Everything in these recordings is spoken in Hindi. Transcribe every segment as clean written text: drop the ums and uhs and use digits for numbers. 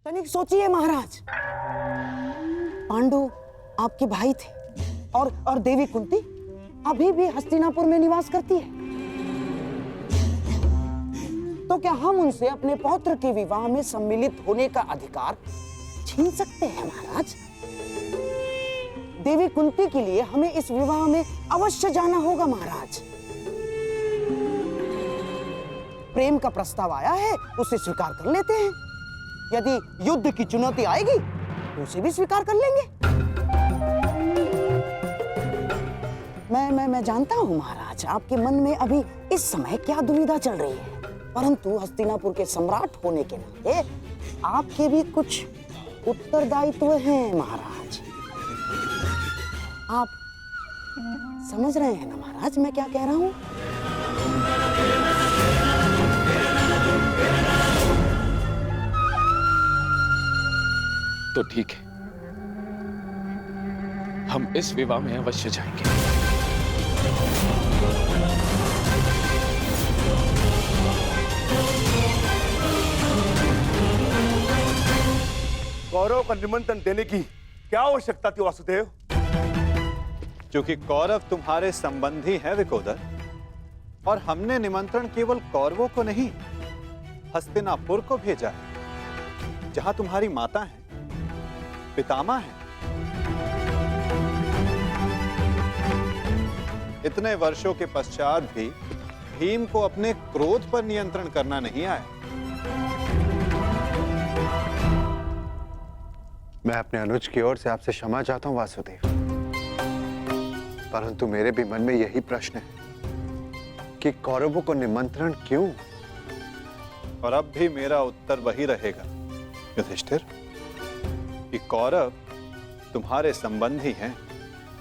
तनिक सोचिए महाराज, पांडु आपके भाई थे और देवी कुंती अभी भी हस्तिनापुर में निवास करती है। तो क्या हम उनसे अपने पौत्र के विवाह में सम्मिलित होने का अधिकार छीन सकते हैं महाराज? देवी कुंती के लिए हमें इस विवाह में अवश्य जाना होगा महाराज। प्रेम का प्रस्ताव आया है, उसे स्वीकार कर लेते हैं। यदि युद्ध की चुनौती आएगी तो उसे भी स्वीकार कर लेंगे। मैं जानता हूं महाराज, आपके मन में अभी इस समय क्या दुविधा चल रही है, परंतु हस्तिनापुर के सम्राट होने के नाते आपके भी कुछ उत्तरदायित्व हैं महाराज। आप समझ रहे हैं ना महाराज मैं क्या कह रहा हूं? तो ठीक है, हम इस विवाह में अवश्य जाएंगे। कौरव का निमंत्रण देने की क्या आवश्यकता थी वासुदेव? क्योंकि कौरव तुम्हारे संबंधी हैं विकोदर, और हमने निमंत्रण केवल कौरवों को नहीं हस्तिनापुर को भेजा है, जहां तुम्हारी माता है, पितामह है। इतने वर्षों के पश्चात भी भीम को अपने क्रोध पर नियंत्रण करना नहीं आया। मैं अपने अनुज की ओर से आपसे क्षमा चाहता हूं वासुदेव, परंतु मेरे भी मन में यही प्रश्न है कि कौरवों को निमंत्रण क्यों? और अब भी मेरा उत्तर वही रहेगा युधिष्ठिर, कि कौरव तुम्हारे संबंधी हैं।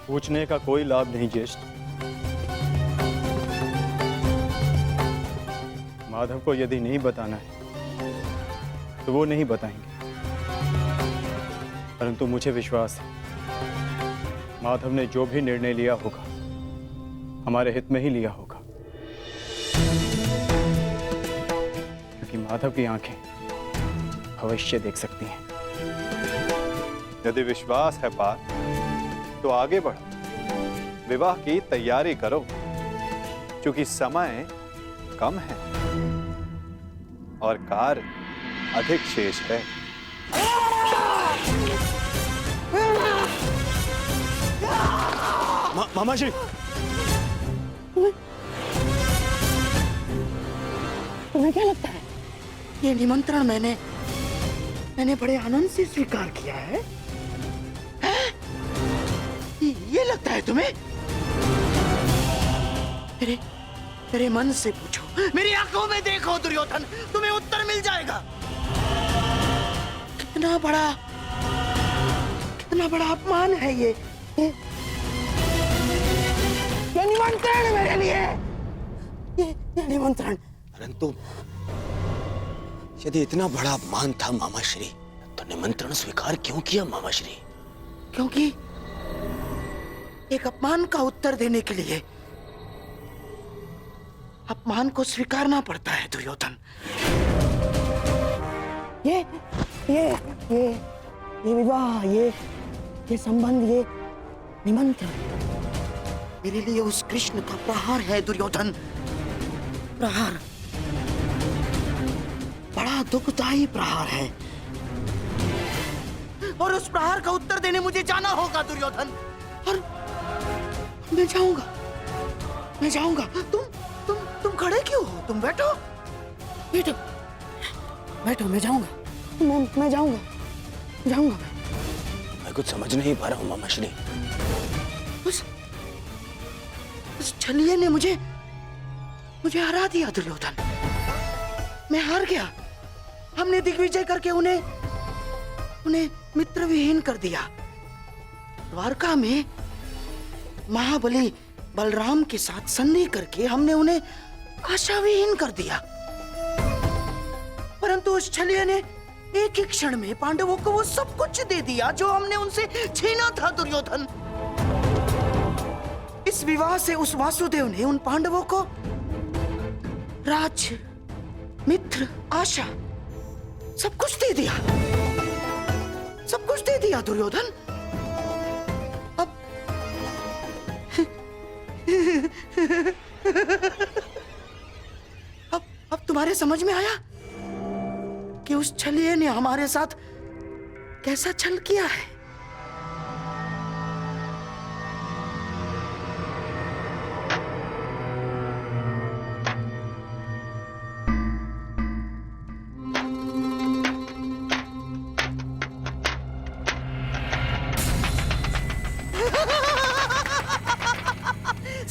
पूछने का कोई लाभ नहीं ज्येष्ठ। माधव को यदि नहीं बताना है तो वो नहीं बताएंगे, परंतु मुझे विश्वास है माधव ने जो भी निर्णय लिया होगा हमारे हित में ही लिया होगा, क्योंकि माधव की आंखें भविष्य देख सकती हैं। यदि विश्वास है पार्थ, तो आगे बढ़ो, विवाह की तैयारी करो, क्योंकि समय कम है और कार्य अधिक शेष है। मामा जी, तुम्हें क्या लगता है ये निमंत्रण मैंने बड़े आनंद से स्वीकार किया है? ये लगता है तुम्हें? मेरे मन से पूछो, मेरी आंखों में देखो दुर्योधन, तुम्हें उत्तर मिल जाएगा। कितना बड़ा अपमान है ये निमंत्रण मेरे लिए, ये निमंत्रण। परंतु यदि इतना बड़ा अपमान था मामाश्री, तो निमंत्रण स्वीकार क्यों किया मामाश्री? क्योंकि एक अपमान का उत्तर देने के लिए अपमान को स्वीकारना पड़ता है दुर्योधन। ये विवाह, ये संबंध, ये निमंत्रण मेरे लिए उस कृष्ण का प्रहार है दुर्योधन। प्रहार, बड़ा दुखदायी प्रहार है, और उस प्रहार का उत्तर देने मुझे जाना होगा दुर्योधन। और मैं जाऊंगा। तुम खड़े क्यों हो? तुम बैठो, मैं जाऊंगा। मैं जाऊंगा। मैं कुछ समझ नहीं पा रहा हूं मामाश्री। उस छलिए ने मुझे हरा दिया दुर्योधन। मैं हार गया। हमने दिग्विजय करके उन्हें मित्र विहीन कर दिया। द्वारका में महाबली बलराम के साथ संधि करके हमने उन्हें आशा विहीन कर दिया। परंतु उस छलिए ने एक ही क्षण में पांडवों को वो सब कुछ दे दिया जो हमने उनसे छीना था दुर्योधन। इस विवाह से उस वासुदेव ने उन पांडवों को राज्य, मित्र, आशा सब कुछ दे दिया। सब कुछ दे दिया दुर्योधन। अब तुम्हारे समझ में आया कि उस छलिए ने हमारे साथ कैसा छल किया है।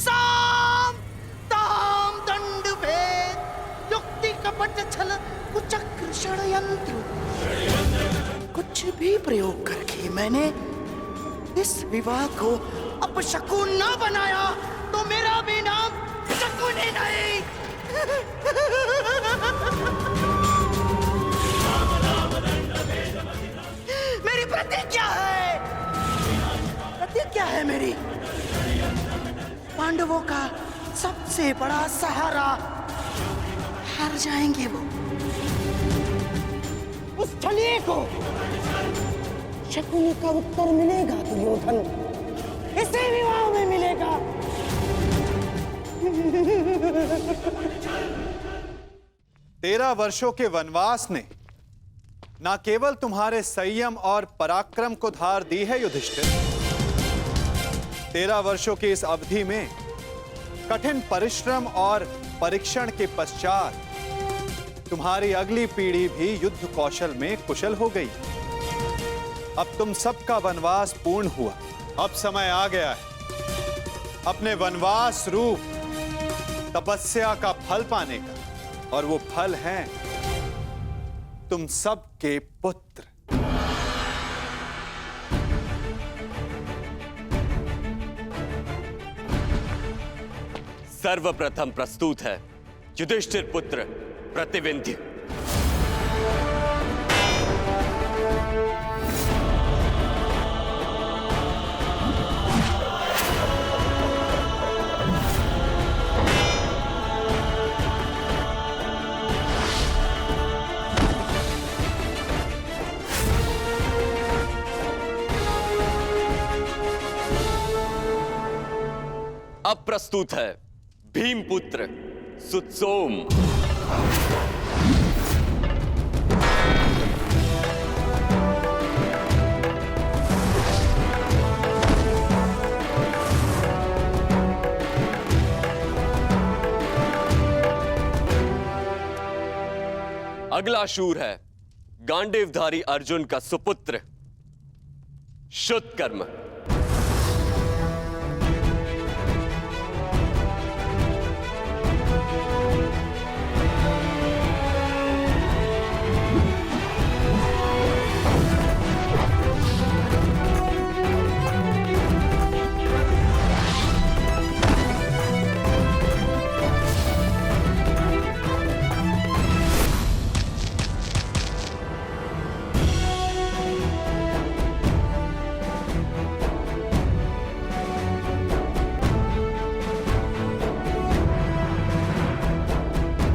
साम ताम दंड भेद युक्ति कपट छल कुचक्र षड्यंत्र, कुछ भी प्रयोग करके मैंने इस विवाह को अपशकुन न बनाया तो मेरा भी नाम शकुन ही नहीं। मेरी प्रतिज्ञा है, प्रतिज्ञा है मेरी, पांडवों का सबसे बड़ा सहारा, हार जाएंगे वो। उस छलिए को शकुनी का उत्तर मिलेगा दुर्योधन, इसे विवाह में मिलेगा। 13 वर्षों के वनवास ने न केवल तुम्हारे संयम और पराक्रम को धार दी है युधिष्ठिर, 13 वर्षों की इस अवधि में कठिन परिश्रम और परीक्षण के पश्चात तुम्हारी अगली पीढ़ी भी युद्ध कौशल में कुशल हो गई। अब तुम सबका वनवास पूर्ण हुआ, अब समय आ गया है अपने वनवास रूप तपस्या का फल पाने का, और वो फल है तुम सबके पुत्र। सर्वप्रथम प्रस्तुत है युधिष्ठिर पुत्र प्रतिविंध्य। अब प्रस्तुत है भीमपुत्र सुत्सोम। अगला शूर है गांडीवधारी अर्जुन का सुपुत्र शुतकर्म।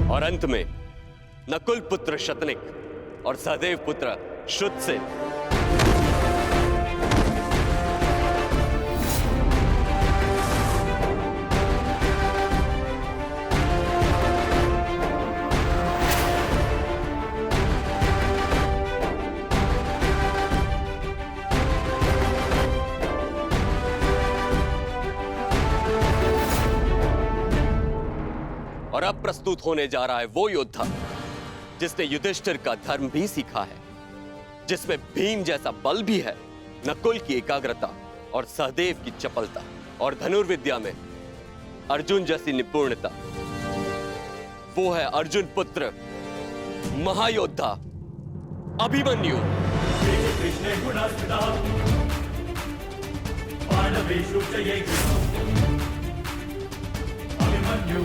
और अंत में नकुल पुत्र शतनिक और सहदेव पुत्र शुतसेन। और अब प्रस्तुत होने जा रहा है वो योद्धा जिसने युधिष्ठिर का धर्म भी सीखा है, जिसमें भीम जैसा बल भी है, नकुल की एकाग्रता और सहदेव की चपलता, और धनुर्विद्या में अर्जुन जैसी निपुणता। वो है अर्जुन पुत्र महायोद्धा अभिमन्यु। अभिमन्यु